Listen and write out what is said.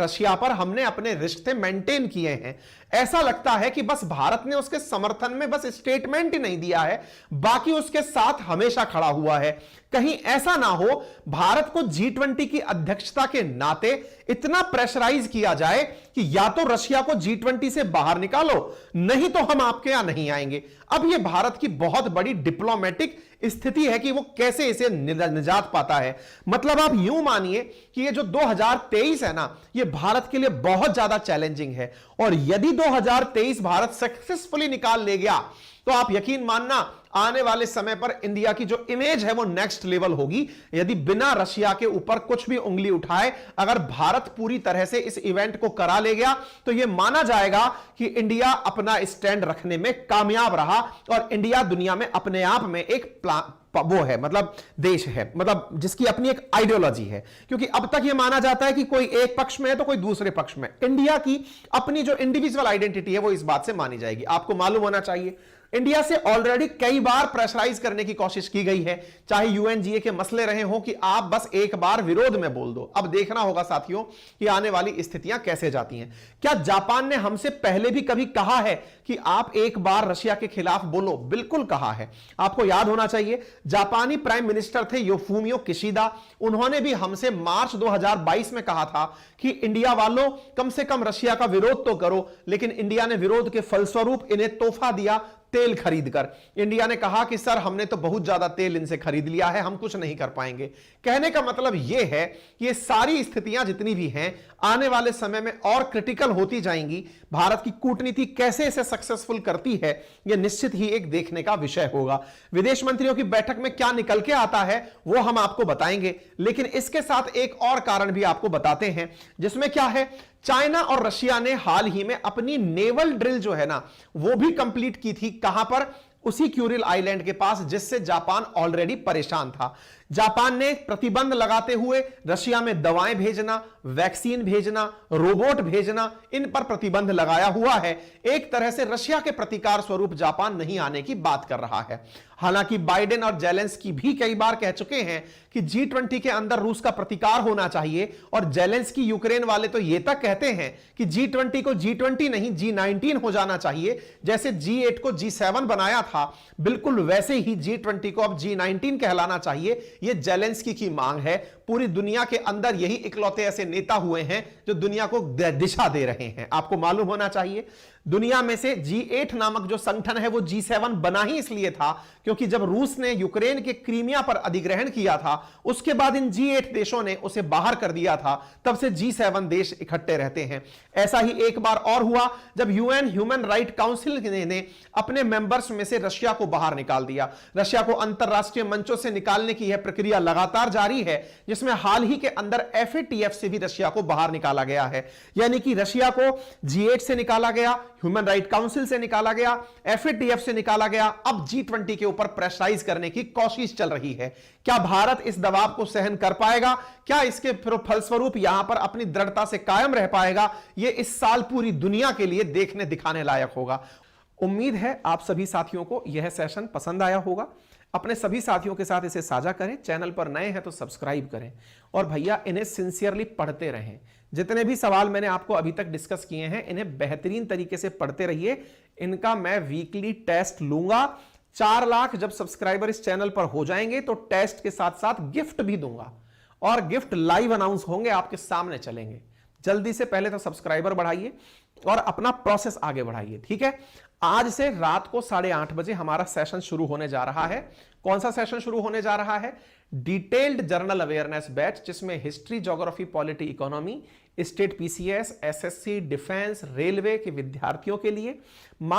Russia पर हमने अपने रिश्ते मेंटेन किए हैं। ऐसा लगता है कि बस भारत ने उसके समर्थन में बस स्टेटमेंट ही नहीं दिया है, बाकी उसके साथ हमेशा खड़ा हुआ है। कहीं ऐसा ना हो भारत को G20 की अध्यक्षता के नाते इतना प्रेशराइज किया जाए कि या तो रशिया को G20 से बाहर निकालो, नहीं तो हम आपके यहां नहीं आएंगे। अब यह भारत की बहुत बड़ी डिप्लोमेटिक स्थिति है कि वो कैसे इसे निजात पाता है। मतलब आप यूं मानिए कि ये जो 2023 है ना, ये भारत के लिए बहुत ज्यादा चैलेंजिंग है, और यदि 2023 भारत सक्सेसफुली निकाल ले गया तो आप यकीन मानना आने वाले समय पर इंडिया की जो इमेज है वो नेक्स्ट लेवल होगी। यदि बिना रशिया के ऊपर कुछ भी उंगली उठाए अगर भारत पूरी तरह से इस इवेंट को करा ले गया तो यह माना जाएगा कि इंडिया अपना स्टैंड रखने में कामयाब रहा, और इंडिया दुनिया में अपने आप में एक वो है, मतलब देश है, मतलब जिसकी अपनी एक आइडियोलॉजी है। क्योंकि अब तक यह माना जाता है कि कोई एक पक्ष में है तो कोई दूसरे पक्ष में। इंडिया की अपनी जो इंडिविजुअल आइडेंटिटी है वो इस बात से मानी जाएगी। आपको मालूम होना चाहिए इंडिया से ऑलरेडी कई बार प्रेशराइज करने की कोशिश की गई है, चाहे यूएनजीए के मसले रहे हो कि आप बस एक बार विरोध में बोल दो। अब देखना होगा साथियों कि आने वाली स्थितियां कैसे जाती हैं। क्या जापान ने हमसे पहले भी कभी कहा है कि आप एक बार रशिया के खिलाफ बोलो? बिल्कुल कहा है। आपको याद होना चाहिए जापानी प्राइम मिनिस्टर थे योफुमियो किशिदा, उन्होंने भी हमसे मार्च 2022 में कहा था कि इंडिया वालों कम से कम रशिया का विरोध तो करो, लेकिन इंडिया ने विरोध के फलस्वरूप इन्हें तोहफा दिया तेल खरीदकर। इंडिया ने कहा कि सर हमने तो बहुत ज्यादा तेल इनसे खरीद लिया है, हम कुछ नहीं कर पाएंगे। कहने का मतलब यह है कि ये सारी स्थितियां जितनी भी हैं आने वाले समय में और क्रिटिकल होती जाएंगी। भारत की कूटनीति कैसे इसे सक्सेसफुल करती है यह निश्चित ही एक देखने का विषय होगा। विदेश मंत्रियों की बैठक में क्या निकल के आता है वो हम आपको बताएंगे, लेकिन इसके साथ एक और कारण भी आपको बताते हैं, जिसमें क्या है, चाइना और रशिया ने हाल ही में अपनी नेवल ड्रिल जो है ना वो भी कंप्लीट की थी। कहां पर? उसी क्यूरिल आइलैंड के पास, जिससे जापान ऑलरेडी परेशान था। जापान ने प्रतिबंध लगाते हुए रशिया में दवाएं भेजना, वैक्सीन भेजना, रोबोट भेजना, इन पर प्रतिबंध लगाया हुआ है। एक तरह से रशिया के प्रतिकार स्वरूप जापान नहीं आने की बात कर रहा है। हालांकि बाइडेन और जेलेंस्की भी कई बार कह चुके हैं कि G20 के अंदर रूस का प्रतिकार होना चाहिए, और जेलेंस्की यूक्रेन वाले तो यह तक कहते हैं कि G20 को G20 नहीं G19 हो जाना चाहिए। जैसे G8 को G7 बनाया था, बिल्कुल वैसे ही G20 को अब G19 कहलाना चाहिए। यह जेलेंस्की की मांग है। पूरी दुनिया के अंदर यही इकलौते ऐसे नेता हुए हैं जो दुनिया को दिशा दे रहे हैं। आपको मालूम होना चाहिए दुनिया में से G8 नामक जो संगठन है वो G7 बना ही इसलिए था क्योंकि जब रूस ने यूक्रेन के क्रीमिया पर अधिग्रहण किया था उसके बाद इन G8 देशों ने उसे बाहर कर दिया था। तब से G7 देश इकट्ठे रहते हैं। ऐसा ही एक बार और हुआ जब यूएन ह्यूमन राइट काउंसिल ने अपने मेंबर्स में से रशिया को बाहर निकाल दिया। रशिया को अंतरराष्ट्रीय मंचों से निकालने की यह प्रक्रिया लगातार जारी है, जिसमें हाल ही के अंदर FATF से भी रशिया को बाहर निकाला गया है। यानी कि रशिया को G8 से निकाला गया, ह्यूमन राइट काउंसिल से निकाला गया, FATF से निकाला गया, अब G20 के ऊपर प्रेशराइज करने की कोशिश चल रही है। क्या भारत इस दबाव को सहन कर पाएगा? क्या इसके फलस्वरूप यहां पर अपनी दृढ़ता से कायम रह पाएगा? यह इस साल पूरी दुनिया के लिए देखने दिखाने लायक होगा। उम्मीद है आप सभी साथियों को यह सेशन पसंद आया होगा। अपने सभी साथियों के साथ इसे साझा करें। चैनल पर नए हैं तो सब्सक्राइब करें, और भैया इन्हें सिंसियरली पढ़ते रहें। जितने भी सवाल मैंने आपको अभी तक डिस्कस किए हैं इन्हें बेहतरीन तरीके से पढ़ते रहिए। इनका मैं वीकली टेस्ट लूंगा। 4 लाख जब सब्सक्राइबर इस चैनल पर हो जाएंगे तो टेस्ट के साथ साथ गिफ्ट भी दूंगा, और गिफ्ट लाइव अनाउंस होंगे, आपके सामने चलेंगे। जल्दी से पहले तो सब्सक्राइबर बढ़ाइए और अपना प्रोसेस आगे बढ़ाइए, ठीक है। आज से रात को 8:30 बजे हमारा सेशन शुरू होने जा रहा है। कौन सा सेशन शुरू होने जा रहा है? डिटेल्ड जर्नल अवेयरनेस बैच, जिसमें history, geography, polity, economy, state PCS, SSC, defence, railway के विद्यार्थियों के लिए